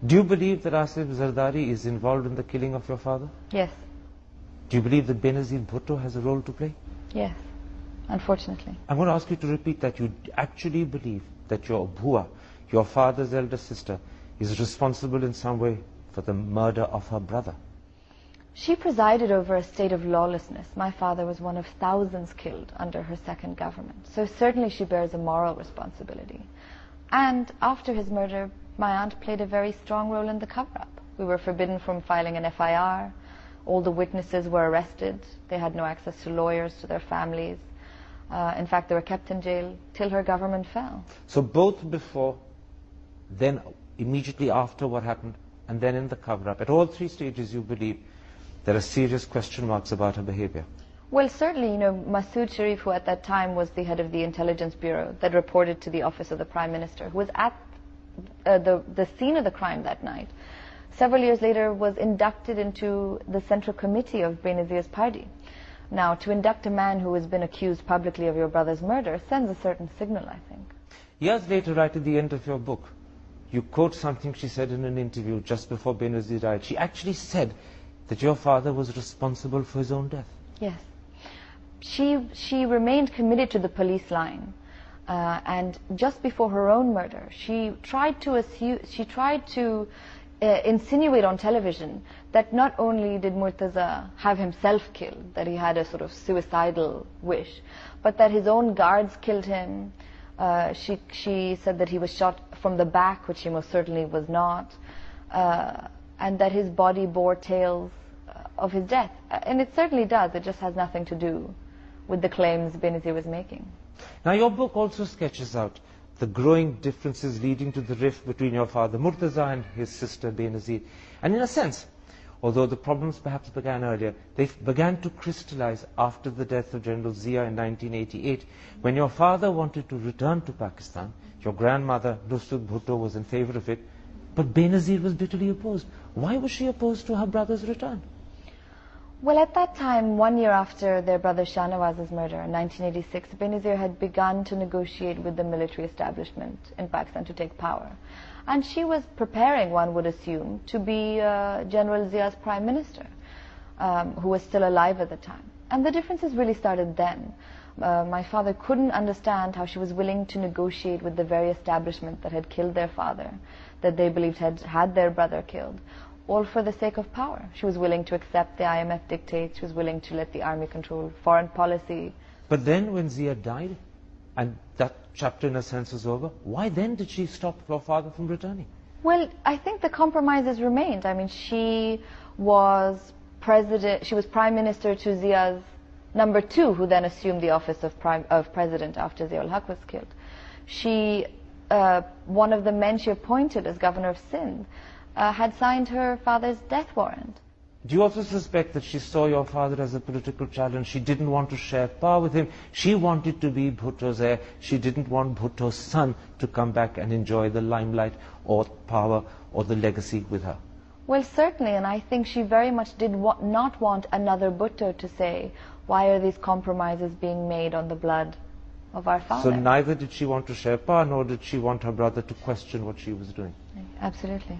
Do you believe that Asif Zardari is involved in the killing of your father? Yes. Do you believe that Benazir Bhutto has a role to play? Yes, unfortunately. I'm going to ask you to repeat that. You actually believe that your Bhua, your father's elder sister, is responsible in some way for the murder of her brother? She presided over a state of lawlessness. My father was one of thousands killed under her second government. So certainly she bears a moral responsibility. And after his murder, my aunt played a very strong role in the cover-up. We were forbidden from filing an FIR. All the witnesses were arrested. They had no access to lawyers, to their families. In fact, they were kept in jail till her government fell. So both before, then immediately after what happened, and then in the cover-up, at all three stages you believe there are serious question marks about her behavior? Well, certainly, Masood Sharif, who at that time was the head of the intelligence bureau that reported to the office of the Prime Minister, who was at the scene of the crime that night, several years later was inducted into the Central Committee of Benazir's party. Now, to induct a man who has been accused publicly of your brother's murder sends a certain signal, I think. Years later, right at the end of your book, you quote something she said in an interview just before Benazir died. She actually said that your father was responsible for his own death. Yes. She remained committed to the police line. And just before her own murder, she tried to insinuate on television that not only did Murtaza have himself killed, that he had a sort of suicidal wish, but that his own guards killed him. She said that he was shot from the back, which he most certainly was not, and that his body bore tales of his death. And it certainly does. It just has nothing to do with the claims Benazir was making. Now, your book also sketches out the growing differences leading to the rift between your father Murtaza and his sister Benazir. And in a sense, although the problems perhaps began earlier, they began to crystallize after the death of General Zia in 1988, when your father wanted to return to Pakistan. Your grandmother, Nusrat Bhutto, was in favor of it, but Benazir was bitterly opposed. Why was she opposed to her brother's return? Well, at that time, 1 year after their brother Shahnawaz's murder in 1986, Benazir had begun to negotiate with the military establishment in Pakistan to take power. And she was preparing, one would assume, to be General Zia's prime minister, who was still alive at the time. And the differences really started then. My father couldn't understand how she was willing to negotiate with the very establishment that had killed their father, that they believed had their brother killed, all for the sake of power. She was willing to accept the IMF dictates. She was willing to let the army control foreign policy. But then when Zia died, and that chapter in a sense was over, why then did she stop your father from returning? Well, I think the compromises remained. I mean, she was prime minister to Zia's number 2, who then assumed the office of president after Zia ul Haq was killed. One of the men she appointed as governor of Sindh had signed her father's death warrant. Do you also suspect that she saw your father as a political challenge? She didn't want to share power with him. She wanted to be Bhutto's heir. She didn't want Bhutto's son to come back and enjoy the limelight or power or the legacy with her. Well, certainly, and I think she very much did not want another Bhutto to say, why are these compromises being made on the blood of our father? So neither did she want to share power, nor did she want her brother to question what she was doing. Absolutely.